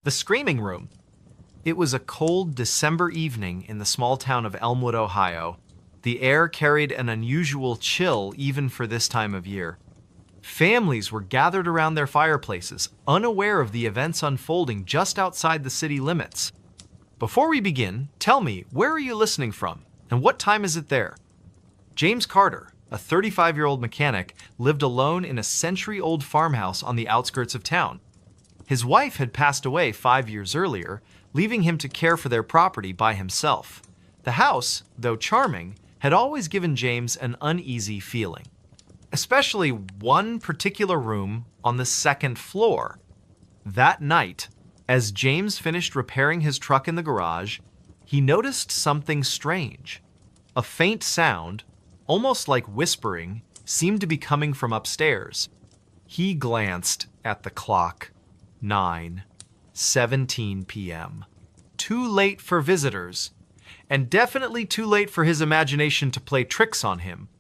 The Screaming Room. It was a cold December evening in the small town of Elmwood, Ohio. The air carried an unusual chill even for this time of year. Families were gathered around their fireplaces, unaware of the events unfolding just outside the city limits. Before we begin, tell me, where are you listening from, and what time is it there? James Carter, a 35-year-old mechanic, lived alone in a century-old farmhouse on the outskirts of town. His wife had passed away 5 years earlier, leaving him to care for their property by himself. The house, though charming, had always given James an uneasy feeling, especially one particular room on the second floor. That night, as James finished repairing his truck in the garage, he noticed something strange. A faint sound, almost like whispering, seemed to be coming from upstairs. He glanced at the clock. 9:17 p.m. Too late for visitors, and definitely too late for his imagination to play tricks on him.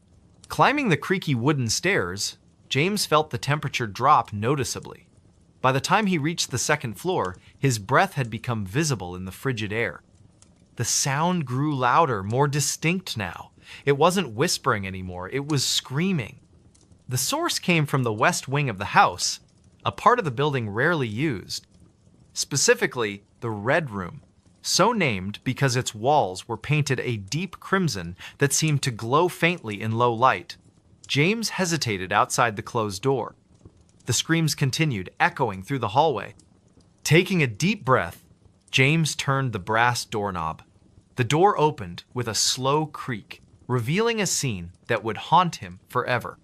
Climbing the creaky wooden stairs, James felt the temperature drop noticeably. By the time he reached the second floor, his breath had become visible in the frigid air. The sound grew louder, more distinct now. It wasn't whispering anymore, it was screaming. The source came from the west wing of the house, a part of the building rarely used. Specifically, the Red Room, so named because its walls were painted a deep crimson that seemed to glow faintly in low light. James hesitated outside the closed door. The screams continued, echoing through the hallway. Taking a deep breath, James turned the brass doorknob. The door opened with a slow creak, revealing a scene that would haunt him forever.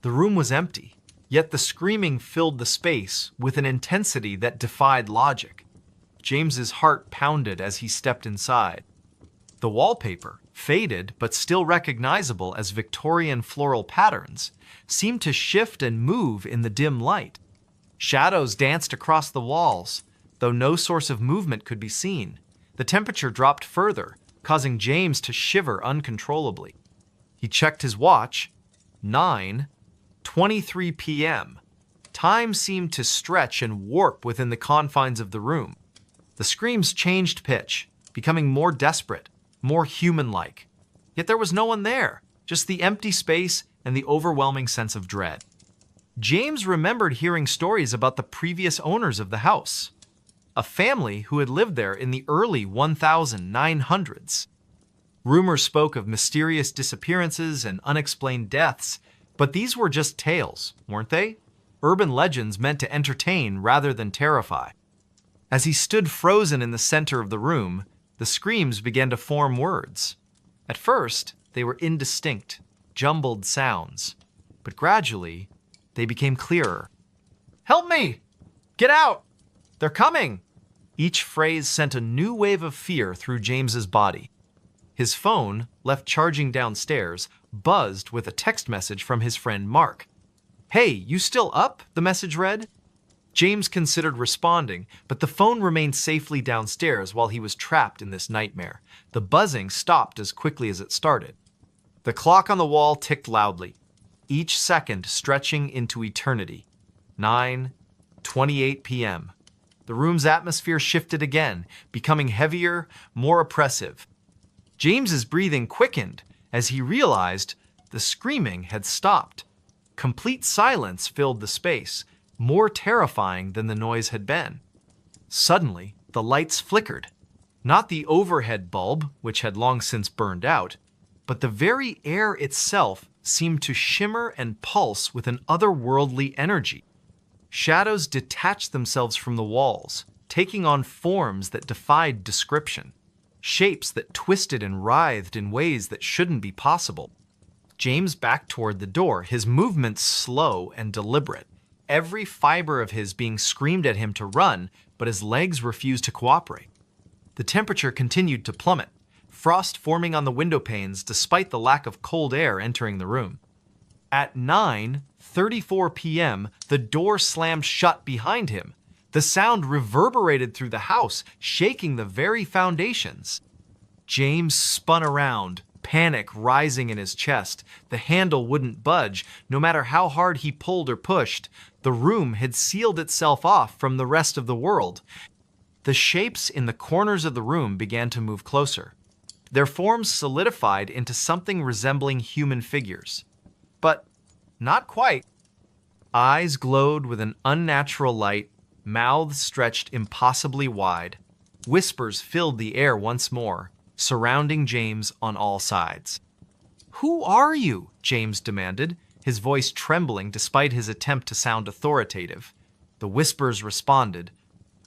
The room was empty, yet the screaming filled the space with an intensity that defied logic. James's heart pounded as he stepped inside. The wallpaper, faded but still recognizable as Victorian floral patterns, seemed to shift and move in the dim light. Shadows danced across the walls, though no source of movement could be seen. The temperature dropped further, causing James to shiver uncontrollably. He checked his watch. 9:23 p.m. Time seemed to stretch and warp within the confines of the room. The screams changed pitch, becoming more desperate, more human-like. Yet there was no one there, just the empty space and the overwhelming sense of dread. James remembered hearing stories about the previous owners of the house, a family who had lived there in the early 1900s. Rumors spoke of mysterious disappearances and unexplained deaths, but these were just tales, weren't they? Urban legends meant to entertain rather than terrify. As he stood frozen in the center of the room, the screams began to form words. At first, they were indistinct, jumbled sounds, but gradually, they became clearer. "Help me! Get out! They're coming!" Each phrase sent a new wave of fear through James's body. His phone, left charging downstairs, buzzed with a text message from his friend Mark. "Hey, you still up?" the message read. James considered responding, but the phone remained safely downstairs while he was trapped in this nightmare. The buzzing stopped as quickly as it started. The clock on the wall ticked loudly, each second stretching into eternity. 9:28 p.m. The room's atmosphere shifted again, becoming heavier, more oppressive. James's breathing quickened as he realized the screaming had stopped. Complete silence filled the space, more terrifying than the noise had been. Suddenly, the lights flickered. Not the overhead bulb, which had long since burned out, but the very air itself seemed to shimmer and pulse with an otherworldly energy. Shadows detached themselves from the walls, taking on forms that defied description. Shapes that twisted and writhed in ways that shouldn't be possible. James backed toward the door, his movements slow and deliberate. Every fiber of his being screamed at him to run, but his legs refused to cooperate. The temperature continued to plummet, frost forming on the window panes despite the lack of cold air entering the room. At 9:34 p.m., the door slammed shut behind him. The sound reverberated through the house, shaking the very foundations. James spun around, panic rising in his chest. The handle wouldn't budge, no matter how hard he pulled or pushed. The room had sealed itself off from the rest of the world. The shapes in the corners of the room began to move closer. Their forms solidified into something resembling human figures. But not quite. Eyes glowed with an unnatural light, mouths stretched impossibly wide. Whispers filled the air once more, surrounding James on all sides. "Who are you?" James demanded, his voice trembling despite his attempt to sound authoritative. The whispers responded,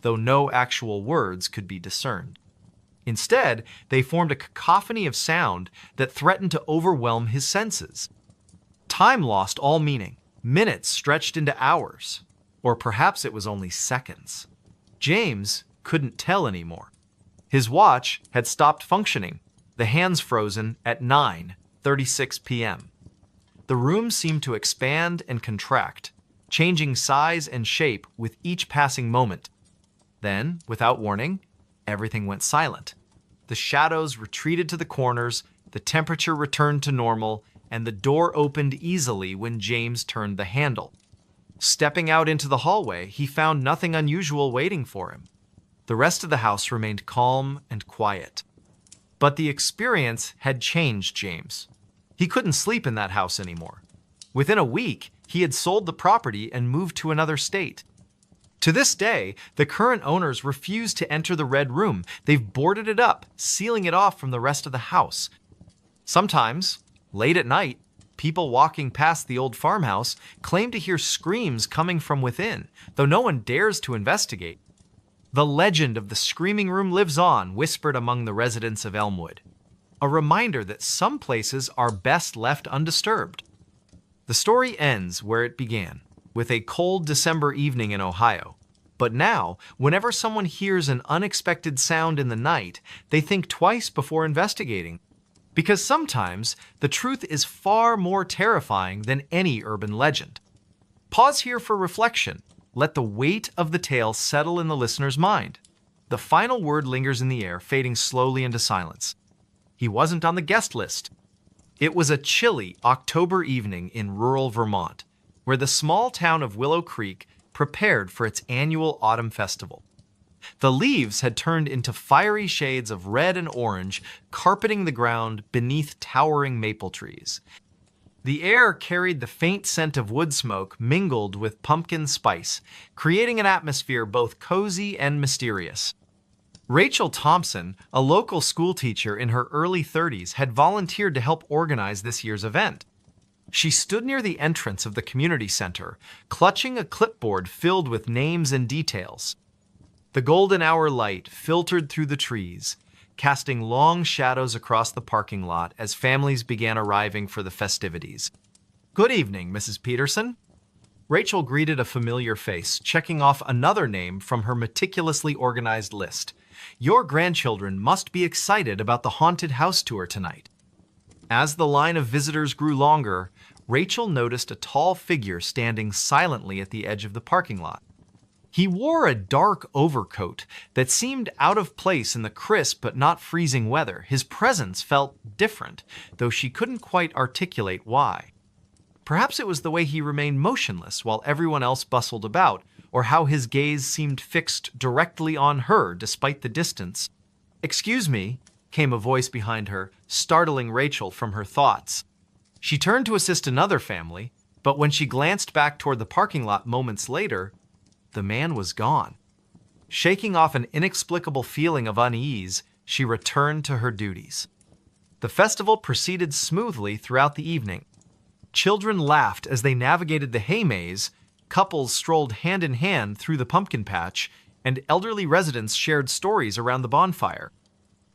though no actual words could be discerned. Instead, they formed a cacophony of sound that threatened to overwhelm his senses. Time lost all meaning. Minutes stretched into hours, or perhaps it was only seconds. James couldn't tell anymore. His watch had stopped functioning, the hands frozen at 9:36 p.m. The room seemed to expand and contract, changing size and shape with each passing moment. Then, without warning, everything went silent. The shadows retreated to the corners, the temperature returned to normal, and the door opened easily when James turned the handle. Stepping out into the hallway, he found nothing unusual waiting for him. The rest of the house remained calm and quiet. But the experience had changed James. He couldn't sleep in that house anymore. Within a week, he had sold the property and moved to another state. To this day, the current owners refuse to enter the red room. They've boarded it up, sealing it off from the rest of the house. Sometimes, late at night, people walking past the old farmhouse claim to hear screams coming from within, though no one dares to investigate. The legend of the screaming room lives on, whispered among the residents of Elmwood. A reminder that some places are best left undisturbed. The story ends where it began, with a cold December evening in Ohio. But now, whenever someone hears an unexpected sound in the night, they think twice before investigating. Because sometimes, the truth is far more terrifying than any urban legend. Pause here for reflection. Let the weight of the tale settle in the listener's mind. The final word lingers in the air, fading slowly into silence. He wasn't on the guest list. It was a chilly October evening in rural Vermont, where the small town of Willow Creek prepared for its annual autumn festival. The leaves had turned into fiery shades of red and orange, carpeting the ground beneath towering maple trees. The air carried the faint scent of wood smoke mingled with pumpkin spice, creating an atmosphere both cozy and mysterious. Rachel Thompson, a local schoolteacher in her early 30s, had volunteered to help organize this year's event. She stood near the entrance of the community center, clutching a clipboard filled with names and details. The golden hour light filtered through the trees, casting long shadows across the parking lot as families began arriving for the festivities. "Good evening, Mrs. Peterson." Rachel greeted a familiar face, checking off another name from her meticulously organized list. "Your grandchildren must be excited about the haunted house tour tonight." As the line of visitors grew longer, Rachel noticed a tall figure standing silently at the edge of the parking lot. He wore a dark overcoat that seemed out of place in the crisp but not freezing weather. His presence felt different, though she couldn't quite articulate why. Perhaps it was the way he remained motionless while everyone else bustled about, or how his gaze seemed fixed directly on her despite the distance. "Excuse me," came a voice behind her, startling Rachel from her thoughts. She turned to assist another family, but when she glanced back toward the parking lot moments later, the man was gone. Shaking off an inexplicable feeling of unease, she returned to her duties. The festival proceeded smoothly throughout the evening. Children laughed as they navigated the hay maze, couples strolled hand in hand through the pumpkin patch, and elderly residents shared stories around the bonfire.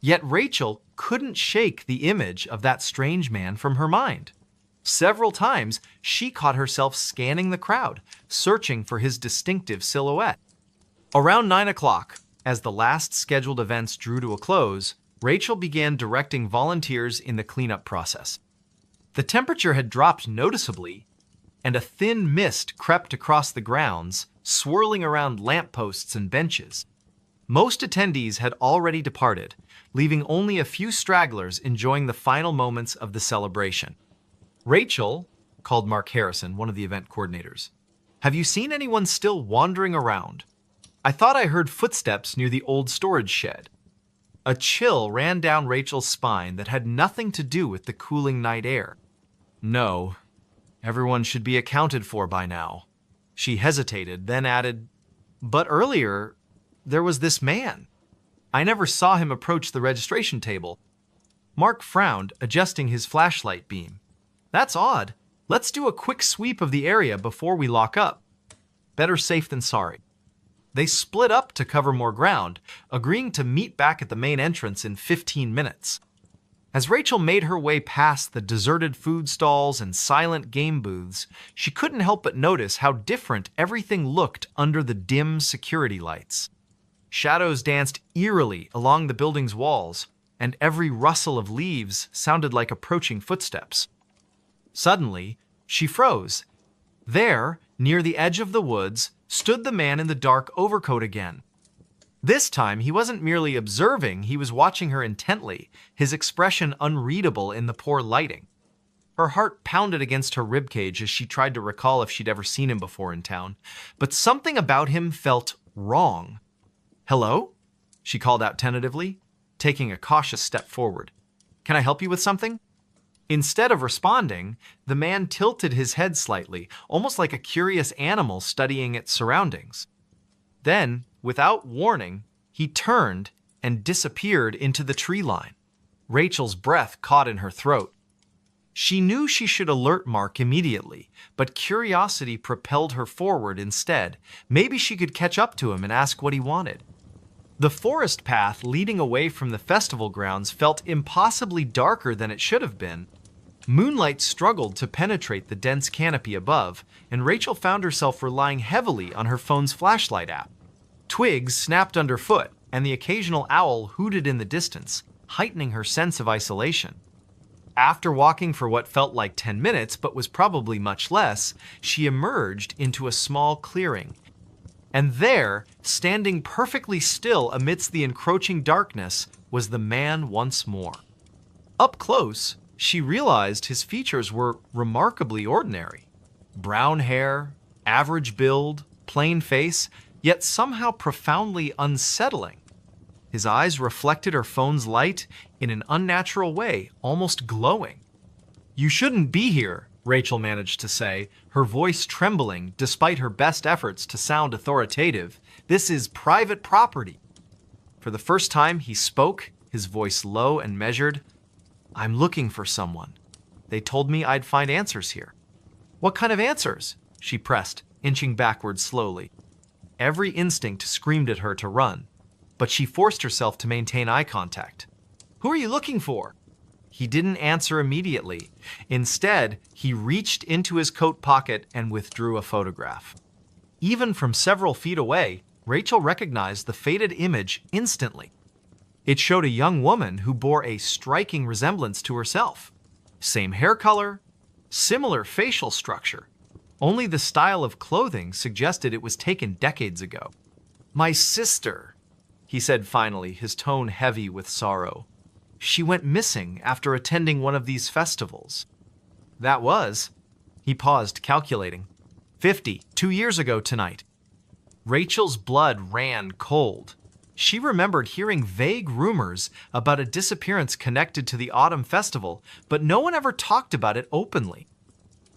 Yet Rachel couldn't shake the image of that strange man from her mind. Several times, she caught herself scanning the crowd, searching for his distinctive silhouette. Around 9 o'clock, as the last scheduled events drew to a close, Rachel began directing volunteers in the cleanup process. The temperature had dropped noticeably, and a thin mist crept across the grounds, swirling around lampposts and benches. Most attendees had already departed, leaving only a few stragglers enjoying the final moments of the celebration. "Rachel," called Mark Harrison, one of the event coordinators, "have you seen anyone still wandering around?" I thought I heard footsteps near the old storage shed. A chill ran down Rachel's spine that had nothing to do with the cooling night air. No, everyone should be accounted for by now. She hesitated, then added, but earlier, there was this man. I never saw him approach the registration table. Mark frowned, adjusting his flashlight beam. That's odd. Let's do a quick sweep of the area before we lock up. Better safe than sorry. They split up to cover more ground, agreeing to meet back at the main entrance in 15 minutes. As Rachel made her way past the deserted food stalls and silent game booths, she couldn't help but notice how different everything looked under the dim security lights. Shadows danced eerily along the building's walls, and every rustle of leaves sounded like approaching footsteps. Suddenly, she froze. There, near the edge of the woods, stood the man in the dark overcoat again. This time, he wasn't merely observing, he was watching her intently, his expression unreadable in the poor lighting. Her heart pounded against her ribcage as she tried to recall if she'd ever seen him before in town, but something about him felt wrong. "Hello?" she called out tentatively, taking a cautious step forward. "Can I help you with something?" Instead of responding, the man tilted his head slightly, almost like a curious animal studying its surroundings. Then, without warning, he turned and disappeared into the tree line. Rachel's breath caught in her throat. She knew she should alert Mark immediately, but curiosity propelled her forward instead. Maybe she could catch up to him and ask what he wanted. The forest path leading away from the festival grounds felt impossibly darker than it should have been. Moonlight struggled to penetrate the dense canopy above, and Rachel found herself relying heavily on her phone's flashlight app. Twigs snapped underfoot, and the occasional owl hooted in the distance, heightening her sense of isolation. After walking for what felt like 10 minutes, but was probably much less, she emerged into a small clearing. And there, standing perfectly still amidst the encroaching darkness, was the man once more. Up close, she realized his features were remarkably ordinary. Brown hair, average build, plain face, yet somehow profoundly unsettling. His eyes reflected her phone's light in an unnatural way, almost glowing. "You shouldn't be here," Rachel managed to say, her voice trembling despite her best efforts to sound authoritative. "This is private property." For the first time he spoke, his voice low and measured. "I'm looking for someone. They told me I'd find answers here." "What kind of answers?" she pressed, inching backwards slowly. Every instinct screamed at her to run, but she forced herself to maintain eye contact. "Who are you looking for?" He didn't answer immediately. Instead, he reached into his coat pocket and withdrew a photograph. Even from several feet away, Rachel recognized the faded image instantly. It showed a young woman who bore a striking resemblance to herself. Same hair color, similar facial structure. Only the style of clothing suggested it was taken decades ago. "My sister," he said finally, his tone heavy with sorrow. "She went missing after attending one of these festivals." "That was," he paused, calculating, 52 years ago tonight. Rachel's blood ran cold. She remembered hearing vague rumors about a disappearance connected to the autumn festival, but no one ever talked about it openly.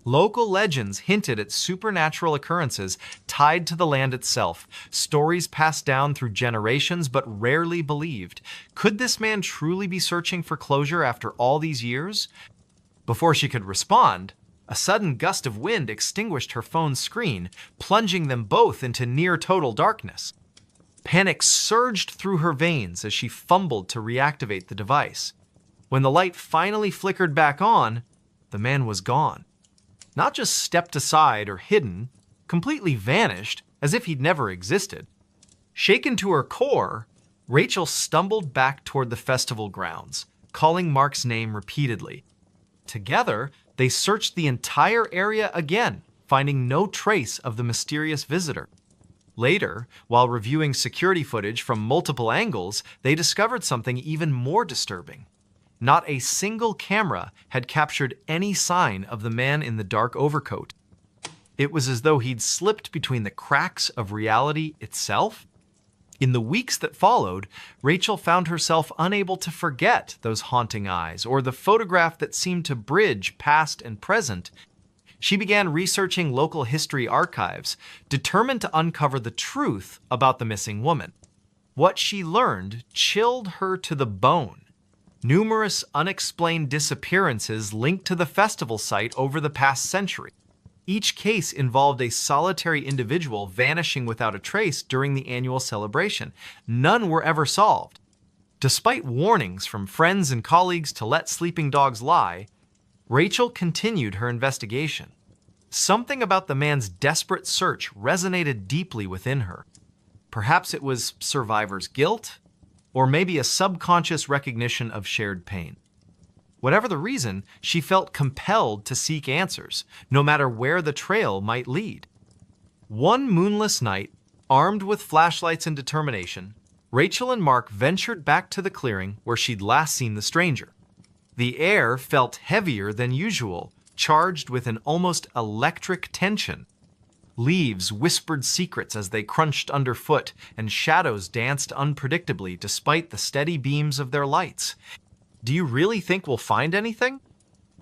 Local legends hinted at supernatural occurrences tied to the land itself, stories passed down through generations but rarely believed. Could this man truly be searching for closure after all these years? Before she could respond, a sudden gust of wind extinguished her phone's screen, plunging them both into near-total darkness. Panic surged through her veins as she fumbled to reactivate the device. When the light finally flickered back on, the man was gone. Not just stepped aside or hidden, completely vanished, as if he'd never existed. Shaken to her core, Rachel stumbled back toward the festival grounds, calling Mark's name repeatedly. Together, they searched the entire area again, finding no trace of the mysterious visitor. Later, while reviewing security footage from multiple angles, they discovered something even more disturbing. Not a single camera had captured any sign of the man in the dark overcoat. It was as though he'd slipped between the cracks of reality itself. In the weeks that followed, Rachel found herself unable to forget those haunting eyes or the photograph that seemed to bridge past and present. She began researching local history archives, determined to uncover the truth about the missing woman. What she learned chilled her to the bone. Numerous unexplained disappearances linked to the festival site over the past century. Each case involved a solitary individual vanishing without a trace during the annual celebration. None were ever solved. Despite warnings from friends and colleagues to let sleeping dogs lie, Rachel continued her investigation. Something about the man's desperate search resonated deeply within her. Perhaps it was survivor's guilt, or maybe a subconscious recognition of shared pain. Whatever the reason, she felt compelled to seek answers, no matter where the trail might lead. One moonless night, armed with flashlights and determination, Rachel and Mark ventured back to the clearing where she'd last seen the stranger. The air felt heavier than usual, charged with an almost electric tension. Leaves whispered secrets as they crunched underfoot, and shadows danced unpredictably despite the steady beams of their lights. "Do you really think we'll find anything?"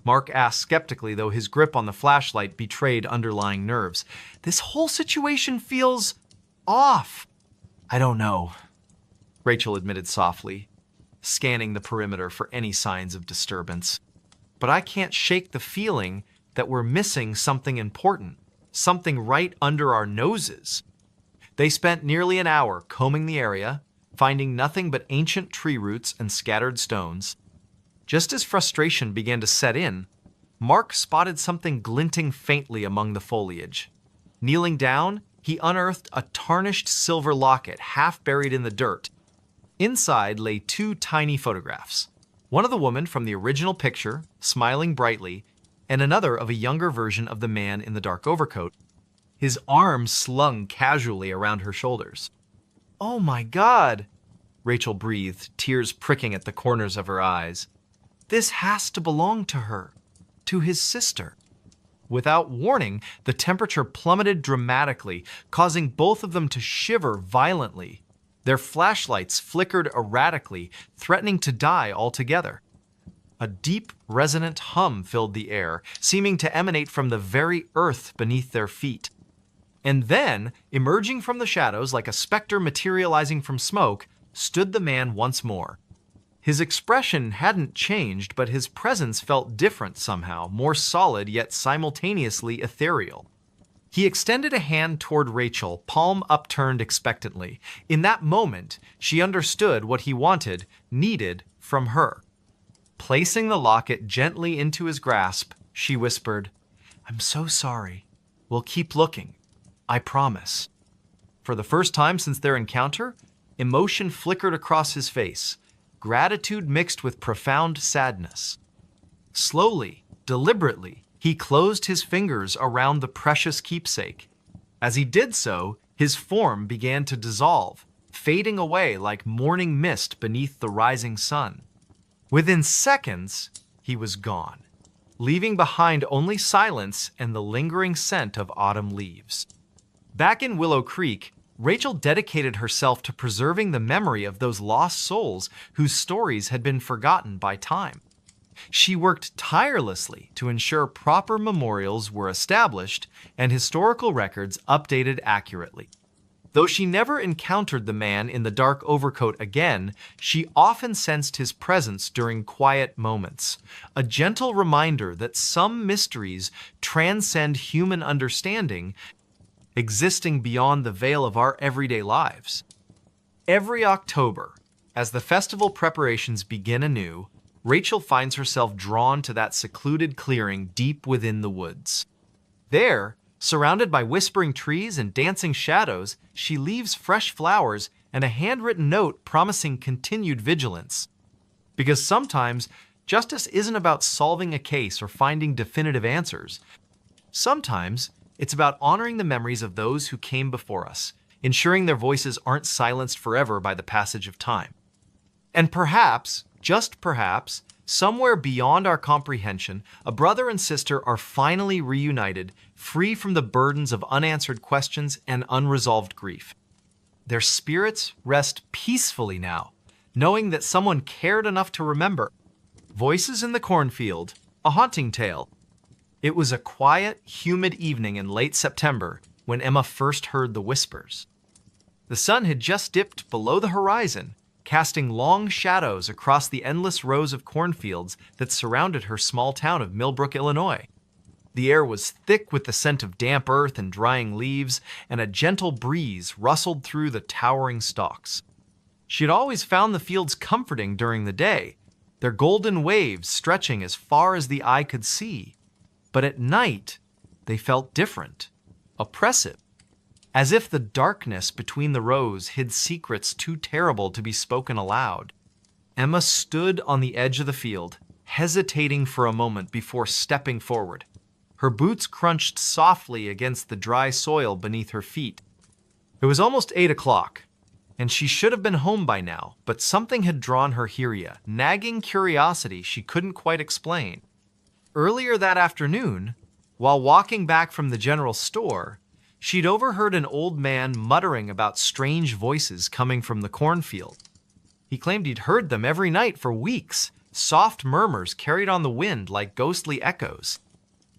Mark asked skeptically, though his grip on the flashlight betrayed underlying nerves. "This whole situation feels off." "I don't know," Rachel admitted softly, scanning the perimeter for any signs of disturbance. "But I can't shake the feeling that we're missing something important, something right under our noses." They spent nearly an hour combing the area, finding nothing but ancient tree roots and scattered stones. Just as frustration began to set in, Mark spotted something glinting faintly among the foliage. Kneeling down, he unearthed a tarnished silver locket half buried in the dirt. Inside lay two tiny photographs, one of the woman from the original picture, smiling brightly, and another of a younger version of the man in the dark overcoat, his arms slung casually around her shoulders. "Oh my God," Rachel breathed, tears pricking at the corners of her eyes. "This has to belong to her, to his sister." Without warning, the temperature plummeted dramatically, causing both of them to shiver violently. Their flashlights flickered erratically, threatening to die altogether. A deep, resonant hum filled the air, seeming to emanate from the very earth beneath their feet. And then, emerging from the shadows like a specter materializing from smoke, stood the man once more. His expression hadn't changed, but his presence felt different somehow, more solid yet simultaneously ethereal. He extended a hand toward Rachel, palm upturned expectantly. In that moment, she understood what he wanted, needed from her. Placing the locket gently into his grasp, she whispered, "I'm so sorry. We'll keep looking. I promise." For the first time since their encounter, emotion flickered across his face, gratitude mixed with profound sadness. Slowly, deliberately, he closed his fingers around the precious keepsake. As he did so, his form began to dissolve, fading away like morning mist beneath the rising sun. Within seconds, he was gone, leaving behind only silence and the lingering scent of autumn leaves. Back in Willow Creek, Rachel dedicated herself to preserving the memory of those lost souls whose stories had been forgotten by time. She worked tirelessly to ensure proper memorials were established and historical records updated accurately. Though she never encountered the man in the dark overcoat again, she often sensed his presence during quiet moments, a gentle reminder that some mysteries transcend human understanding, existing beyond the veil of our everyday lives. Every October, as the festival preparations begin anew, Rachel finds herself drawn to that secluded clearing deep within the woods. There, surrounded by whispering trees and dancing shadows, she leaves fresh flowers and a handwritten note promising continued vigilance. Because sometimes, justice isn't about solving a case or finding definitive answers. Sometimes, it's about honoring the memories of those who came before us, ensuring their voices aren't silenced forever by the passage of time. And perhaps, just perhaps, somewhere beyond our comprehension, a brother and sister are finally reunited, free from the burdens of unanswered questions and unresolved grief. Their spirits rest peacefully now, knowing that someone cared enough to remember. Voices in the cornfield, a haunting tale. It was a quiet, humid evening in late September when Emma first heard the whispers. The sun had just dipped below the horizon, casting long shadows across the endless rows of cornfields that surrounded her small town of Millbrook, Illinois. The air was thick with the scent of damp earth and drying leaves, and a gentle breeze rustled through the towering stalks. She had always found the fields comforting during the day, their golden waves stretching as far as the eye could see. But at night, they felt different, oppressive, as if the darkness between the rows hid secrets too terrible to be spoken aloud. Emma stood on the edge of the field, hesitating for a moment before stepping forward. Her boots crunched softly against the dry soil beneath her feet. It was almost 8 o'clock, and she should have been home by now, but something had drawn her here, nagging curiosity she couldn't quite explain. Earlier that afternoon, while walking back from the general store, she'd overheard an old man muttering about strange voices coming from the cornfield. He claimed he'd heard them every night for weeks, soft murmurs carried on the wind like ghostly echoes.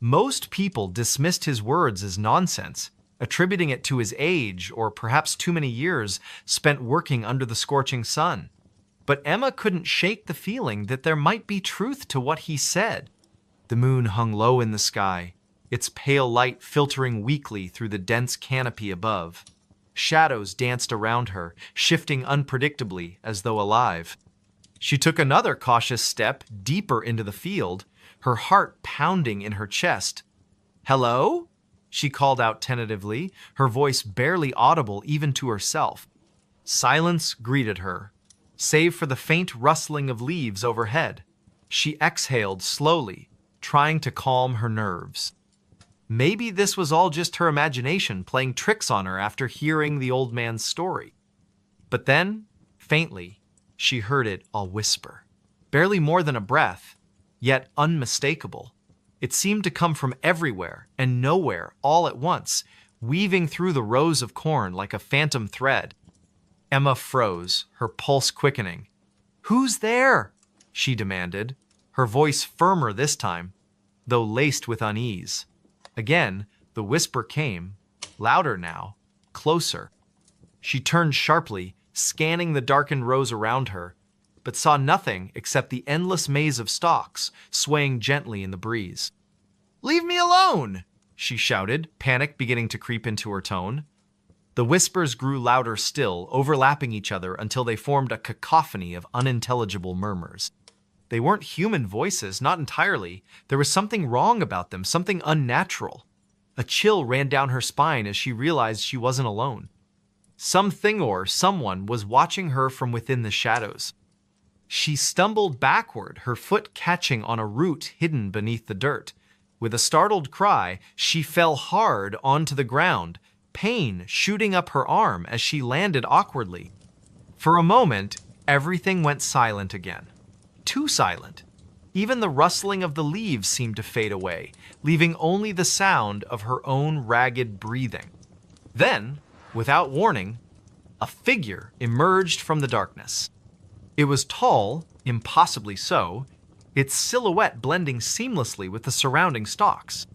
Most people dismissed his words as nonsense, attributing it to his age or perhaps too many years spent working under the scorching sun. But Emma couldn't shake the feeling that there might be truth to what he said. The moon hung low in the sky, its pale light filtering weakly through the dense canopy above. Shadows danced around her, shifting unpredictably as though alive. She took another cautious step deeper into the field, her heart pounding in her chest. "Hello?" she called out tentatively, her voice barely audible even to herself. Silence greeted her, save for the faint rustling of leaves overhead. She exhaled slowly, trying to calm her nerves. Maybe this was all just her imagination playing tricks on her after hearing the old man's story. But then, faintly, she heard it all whisper. Barely more than a breath, yet unmistakable. It seemed to come from everywhere and nowhere all at once, weaving through the rows of corn like a phantom thread. Emma froze, her pulse quickening. "Who's there?" she demanded, her voice firmer this time, though laced with unease. Again, the whisper came, louder now, closer. She turned sharply, scanning the darkened rows around her, but saw nothing except the endless maze of stalks swaying gently in the breeze. "Leave me alone!" she shouted, panic beginning to creep into her tone. The whispers grew louder still, overlapping each other until they formed a cacophony of unintelligible murmurs. They weren't human voices, not entirely. There was something wrong about them, something unnatural. A chill ran down her spine as she realized she wasn't alone. Something or someone was watching her from within the shadows. She stumbled backward, her foot catching on a root hidden beneath the dirt. With a startled cry, she fell hard onto the ground, pain shooting up her arm as she landed awkwardly. For a moment, everything went silent again. Too silent. Even the rustling of the leaves seemed to fade away, leaving only the sound of her own ragged breathing. Then, without warning, a figure emerged from the darkness. It was tall, impossibly so, its silhouette blending seamlessly with the surrounding stalks.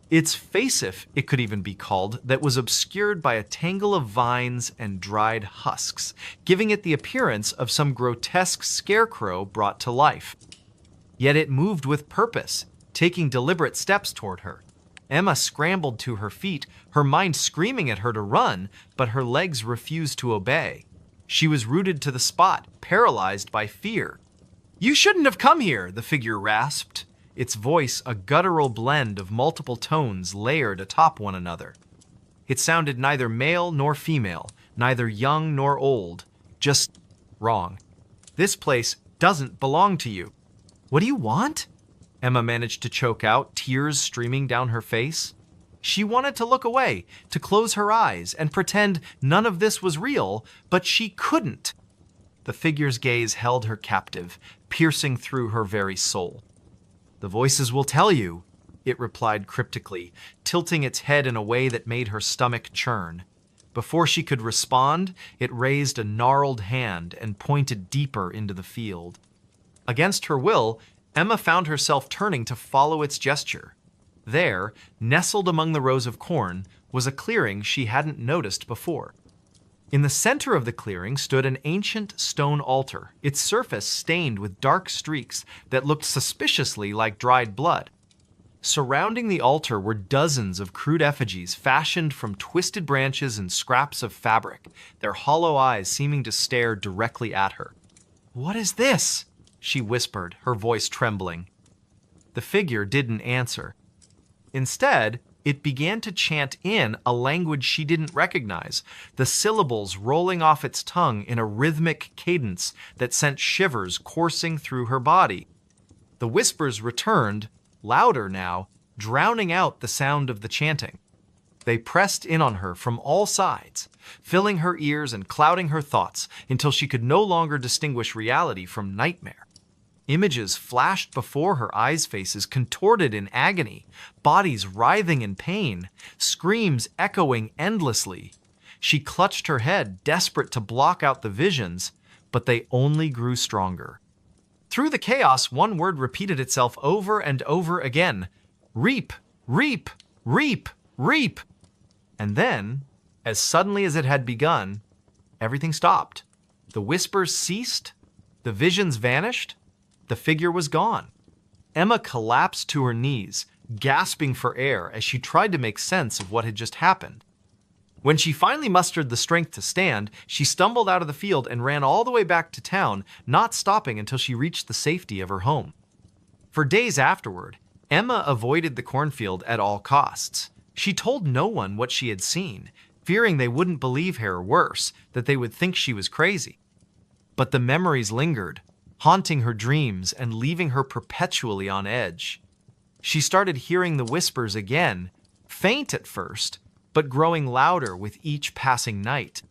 Its facif, it could even be called, that was obscured by a tangle of vines and dried husks, giving it the appearance of some grotesque scarecrow brought to life. Yet it moved with purpose, taking deliberate steps toward her. Emma scrambled to her feet, her mind screaming at her to run, but her legs refused to obey. She was rooted to the spot, paralyzed by fear. "You shouldn't have come here," the figure rasped, its voice a guttural blend of multiple tones layered atop one another. It sounded neither male nor female, neither young nor old, just wrong. "This place doesn't belong to you." "What do you want?" Emma managed to choke out, tears streaming down her face. She wanted to look away, to close her eyes and pretend none of this was real, but she couldn't. The figure's gaze held her captive, piercing through her very soul. "The voices will tell you," it replied cryptically, tilting its head in a way that made her stomach churn. Before she could respond, it raised a gnarled hand and pointed deeper into the field. Against her will, Emma found herself turning to follow its gesture. There, nestled among the rows of corn, was a clearing she hadn't noticed before. In the center of the clearing stood an ancient stone altar, its surface stained with dark streaks that looked suspiciously like dried blood. Surrounding the altar were dozens of crude effigies fashioned from twisted branches and scraps of fabric, their hollow eyes seeming to stare directly at her. "What is this?" she whispered, her voice trembling. The figure didn't answer. Instead, it began to chant in a language she didn't recognize, the syllables rolling off its tongue in a rhythmic cadence that sent shivers coursing through her body. The whispers returned, louder now, drowning out the sound of the chanting. They pressed in on her from all sides, filling her ears and clouding her thoughts until she could no longer distinguish reality from nightmare. Images flashed before her eyes' faces, contorted in agony, bodies writhing in pain, screams echoing endlessly. She clutched her head, desperate to block out the visions, but they only grew stronger. Through the chaos, one word repeated itself over and over again: reap, reap, reap, reap. And then, as suddenly as it had begun, everything stopped. The whispers ceased, the visions vanished, the figure was gone. Emma collapsed to her knees, gasping for air as she tried to make sense of what had just happened. When she finally mustered the strength to stand, she stumbled out of the field and ran all the way back to town, not stopping until she reached the safety of her home. For days afterward, Emma avoided the cornfield at all costs. She told no one what she had seen, fearing they wouldn't believe her, or worse, that they would think she was crazy. But the memories lingered, haunting her dreams and leaving her perpetually on edge. She started hearing the whispers again, faint at first, but growing louder with each passing night.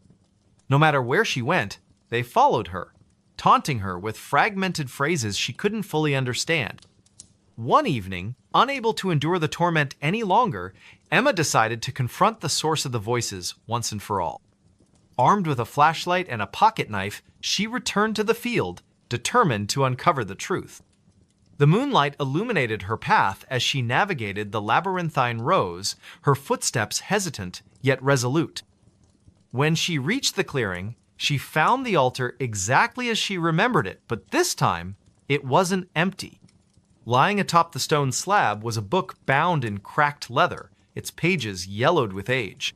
No matter where she went, they followed her, taunting her with fragmented phrases she couldn't fully understand. One evening, unable to endure the torment any longer, Emma decided to confront the source of the voices once and for all. Armed with a flashlight and a pocket knife, she returned to the field, determined to uncover the truth. The moonlight illuminated her path as she navigated the labyrinthine rows, her footsteps hesitant yet resolute. When she reached the clearing, she found the altar exactly as she remembered it, but this time, it wasn't empty. Lying atop the stone slab was a book bound in cracked leather, its pages yellowed with age.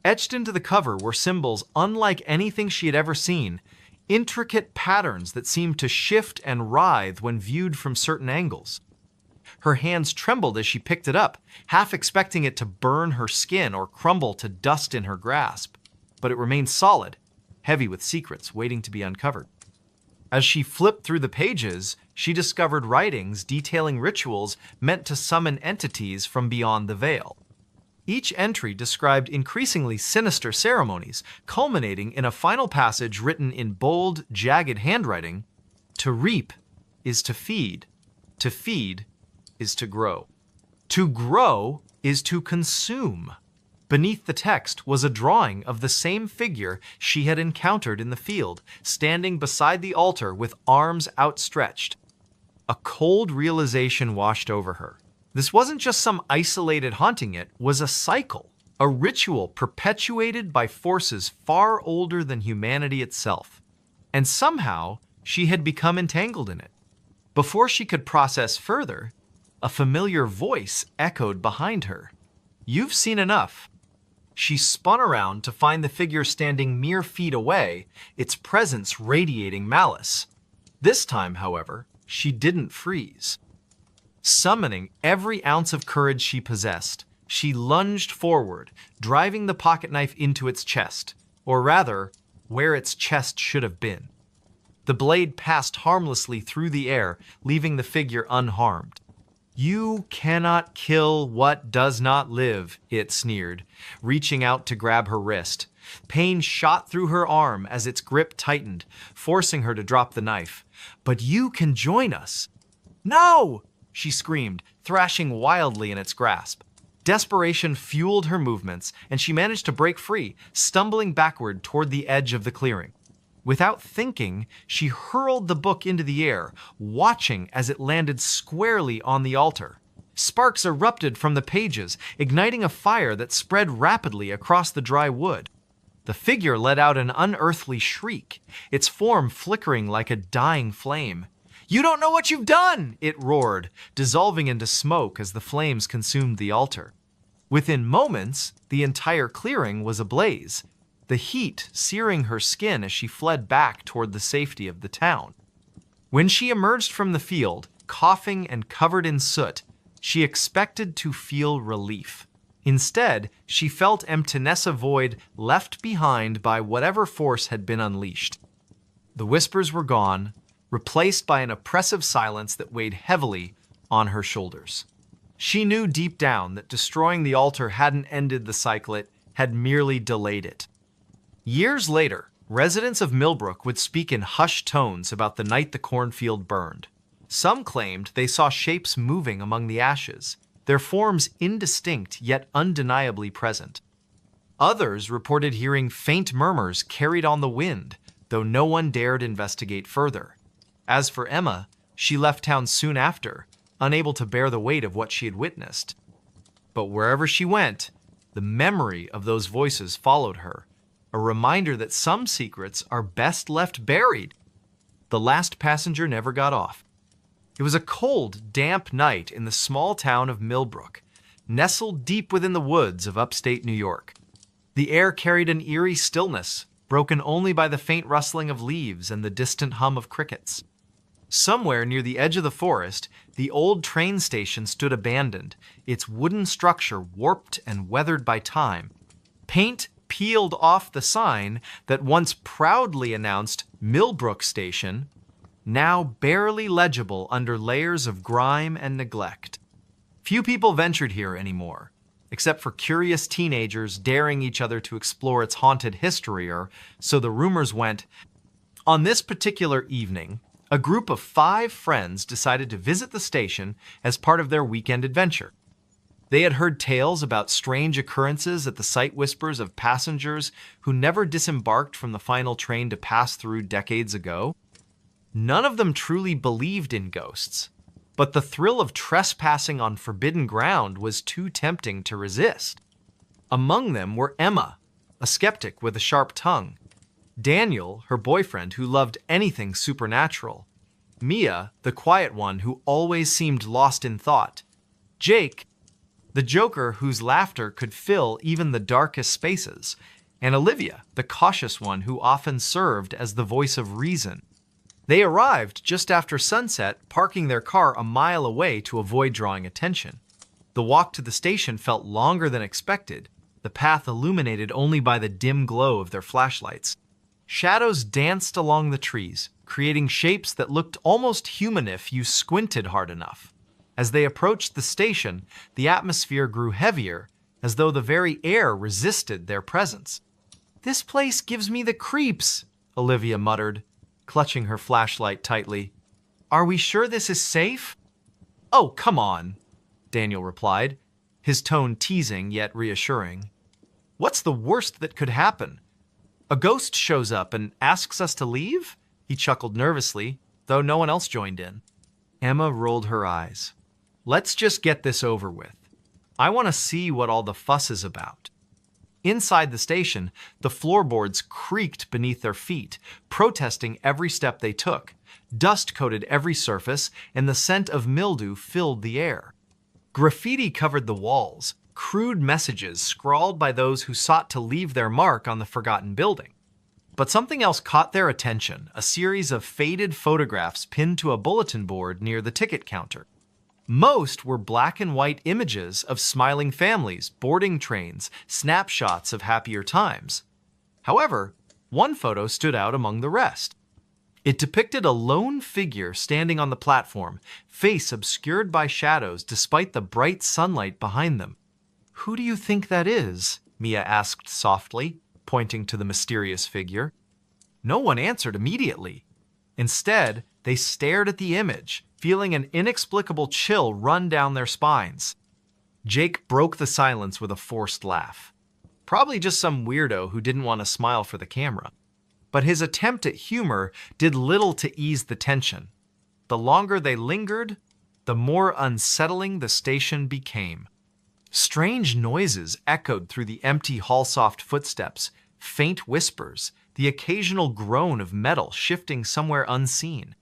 Etched into the cover were symbols unlike anything she had ever seen, intricate patterns that seemed to shift and writhe when viewed from certain angles. Her hands trembled as she picked it up, half expecting it to burn her skin or crumble to dust in her grasp. But it remained solid, heavy with secrets waiting to be uncovered. As she flipped through the pages, she discovered writings detailing rituals meant to summon entities from beyond the veil. Each entry described increasingly sinister ceremonies, culminating in a final passage written in bold, jagged handwriting: "To reap is to feed is to grow. To grow is to consume." Beneath the text was a drawing of the same figure she had encountered in the field, standing beside the altar with arms outstretched. A cold realization washed over her. This wasn't just some isolated haunting, it was a cycle, a ritual perpetuated by forces far older than humanity itself. And somehow, she had become entangled in it. Before she could process further, a familiar voice echoed behind her. "You've seen enough." She spun around to find the figure standing mere feet away, its presence radiating malice. This time, however, she didn't freeze. Summoning every ounce of courage she possessed, she lunged forward, driving the pocket knife into its chest, or rather, where its chest should have been. The blade passed harmlessly through the air, leaving the figure unharmed. "You cannot kill what does not live," it sneered, reaching out to grab her wrist. Pain shot through her arm as its grip tightened, forcing her to drop the knife. "But you can join us." "No!" she screamed, thrashing wildly in its grasp. Desperation fueled her movements, and she managed to break free, stumbling backward toward the edge of the clearing. Without thinking, she hurled the book into the air, watching as it landed squarely on the altar. Sparks erupted from the pages, igniting a fire that spread rapidly across the dry wood. The figure let out an unearthly shriek, its form flickering like a dying flame. "You don't know what you've done!" it roared, dissolving into smoke as the flames consumed the altar. Within moments, the entire clearing was ablaze, the heat searing her skin as she fled back toward the safety of the town. When she emerged from the field, coughing and covered in soot, she expected to feel relief. Instead, she felt emptiness, a void left behind by whatever force had been unleashed. The whispers were gone, replaced by an oppressive silence that weighed heavily on her shoulders. She knew deep down that destroying the altar hadn't ended the cycle, it had merely delayed it. Years later, residents of Millbrook would speak in hushed tones about the night the cornfield burned. Some claimed they saw shapes moving among the ashes, their forms indistinct yet undeniably present. Others reported hearing faint murmurs carried on the wind, though no one dared investigate further. As for Emma, she left town soon after, unable to bear the weight of what she had witnessed. But wherever she went, the memory of those voices followed her, a reminder that some secrets are best left buried. The last passenger never got off. It was a cold, damp night in the small town of Millbrook, nestled deep within the woods of upstate New York. The air carried an eerie stillness, broken only by the faint rustling of leaves and the distant hum of crickets. Somewhere near the edge of the forest, the old train station stood abandoned, its wooden structure warped and weathered by time. Paint peeled off the sign that once proudly announced Millbrook Station, now barely legible under layers of grime and neglect. Few people ventured here anymore, except for curious teenagers daring each other to explore its haunted history, or so the rumors went. On this particular evening, a group of 5 friends decided to visit the station as part of their weekend adventure. They had heard tales about strange occurrences at the sight whispers of passengers who never disembarked from the final train to pass through decades ago. None of them truly believed in ghosts, but the thrill of trespassing on forbidden ground was too tempting to resist. Among them were Emma, a skeptic with a sharp tongue; Daniel, her boyfriend, who loved anything supernatural; Mia, the quiet one who always seemed lost in thought; Jake, the joker whose laughter could fill even the darkest spaces; and Olivia, the cautious one who often served as the voice of reason. They arrived just after sunset, parking their car a mile away to avoid drawing attention. The walk to the station felt longer than expected, the path illuminated only by the dim glow of their flashlights. Shadows danced along the trees, creating shapes that looked almost human if you squinted hard enough. As they approached the station, the atmosphere grew heavier, as though the very air resisted their presence. "This place gives me the creeps," Olivia muttered, clutching her flashlight tightly. "Are we sure this is safe?" "Oh, come on," Daniel replied, his tone teasing yet reassuring. "What's the worst that could happen? A ghost shows up and asks us to leave?" He chuckled nervously, though no one else joined in. Emma rolled her eyes. "Let's just get this over with. I want to see what all the fuss is about." Inside the station, the floorboards creaked beneath their feet, protesting every step they took. Dust coated every surface, and the scent of mildew filled the air. Graffiti covered the walls, crude messages scrawled by those who sought to leave their mark on the forgotten building. But something else caught their attention, a series of faded photographs pinned to a bulletin board near the ticket counter. Most were black and white images of smiling families, boarding trains, snapshots of happier times. However, one photo stood out among the rest. It depicted a lone figure standing on the platform, face obscured by shadows despite the bright sunlight behind them. "Who do you think that is?" Mia asked softly, pointing to the mysterious figure. No one answered immediately. Instead, they stared at the image, feeling an inexplicable chill run down their spines. Jake broke the silence with a forced laugh. Probably just some weirdo who didn't want to smile for the camera. But his attempt at humor did little to ease the tension. The longer they lingered, the more unsettling the station became. Strange noises echoed through the empty hall-soft footsteps, faint whispers, the occasional groan of metal shifting somewhere unseen.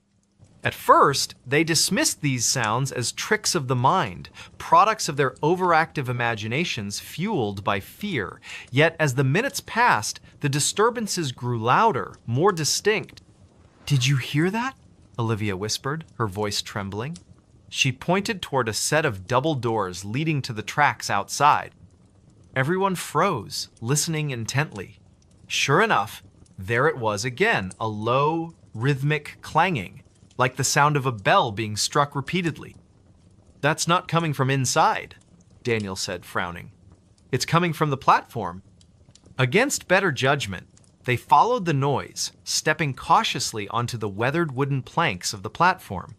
At first, they dismissed these sounds as tricks of the mind, products of their overactive imaginations fueled by fear. Yet as the minutes passed, the disturbances grew louder, more distinct. "Did you hear that?" Olivia whispered, her voice trembling. She pointed toward a set of double doors leading to the tracks outside. Everyone froze, listening intently. Sure enough, there it was again, a low, rhythmic clanging, like the sound of a bell being struck repeatedly. "That's not coming from inside," Daniel said, frowning. "It's coming from the platform." Against better judgment, they followed the noise, stepping cautiously onto the weathered wooden planks of the platform.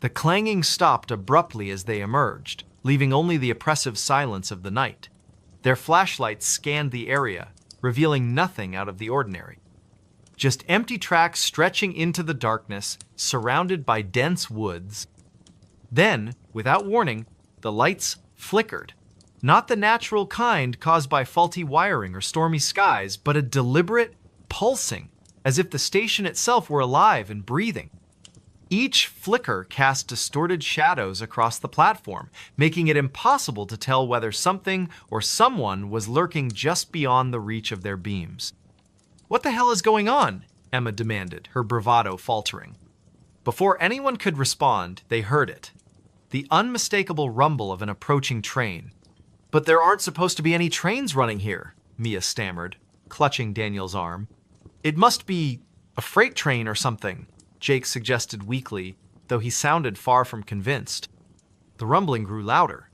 The clanging stopped abruptly as they emerged, leaving only the oppressive silence of the night. Their flashlights scanned the area, revealing nothing out of the ordinary. Just empty tracks stretching into the darkness, surrounded by dense woods. Then, without warning, the lights flickered. Not the natural kind caused by faulty wiring or stormy skies, but a deliberate pulsing, as if the station itself were alive and breathing. Each flicker cast distorted shadows across the platform, making it impossible to tell whether something or someone was lurking just beyond the reach of their beams. "What the hell is going on?" Emma demanded, her bravado faltering. Before anyone could respond, they heard it. The unmistakable rumble of an approaching train. "But there aren't supposed to be any trains running here," Mia stammered, clutching Daniel's arm. "It must be a freight train or something," Jake suggested weakly, though he sounded far from convinced. The rumbling grew louder,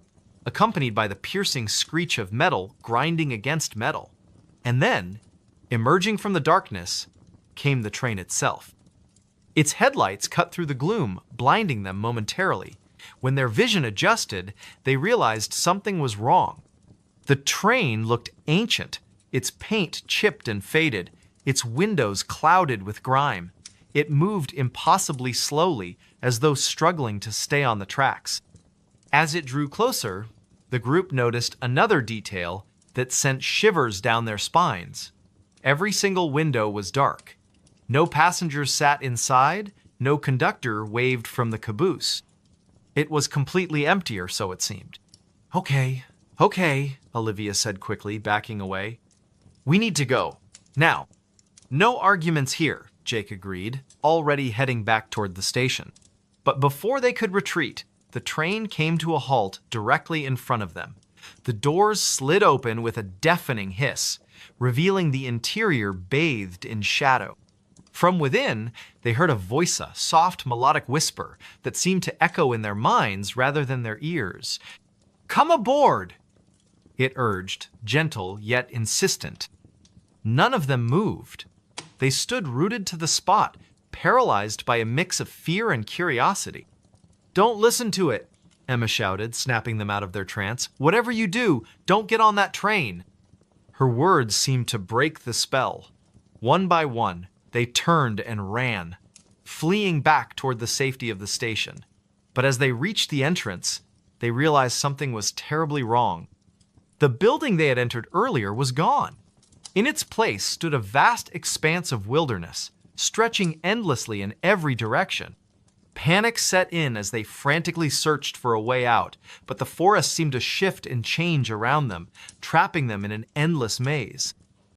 accompanied by the piercing screech of metal grinding against metal. And then, emerging from the darkness, came the train itself. Its headlights cut through the gloom, blinding them momentarily. When their vision adjusted, they realized something was wrong. The train looked ancient, its paint chipped and faded, its windows clouded with grime. It moved impossibly slowly, as though struggling to stay on the tracks. As it drew closer, the group noticed another detail that sent shivers down their spines. Every single window was dark. No passengers sat inside, no conductor waved from the caboose. It was completely empty, or so it seemed. Okay, Olivia said quickly, backing away. "We need to go. Now." "No arguments here," Jake agreed, already heading back toward the station. But before they could retreat, the train came to a halt directly in front of them. The doors slid open with a deafening hiss, revealing the interior bathed in shadow. From within, they heard a soft melodic whisper that seemed to echo in their minds rather than their ears. "Come aboard!" it urged, gentle yet insistent. None of them moved. They stood rooted to the spot, paralyzed by a mix of fear and curiosity. "Don't listen to it," Emma shouted, snapping them out of their trance. "Whatever you do, don't get on that train." Her words seemed to break the spell. One by one, they turned and ran, fleeing back toward the safety of the station. But as they reached the entrance, they realized something was terribly wrong. The building they had entered earlier was gone. In its place stood a vast expanse of wilderness, stretching endlessly in every direction. Panic set in as they frantically searched for a way out, but the forest seemed to shift and change around them, trapping them in an endless maze.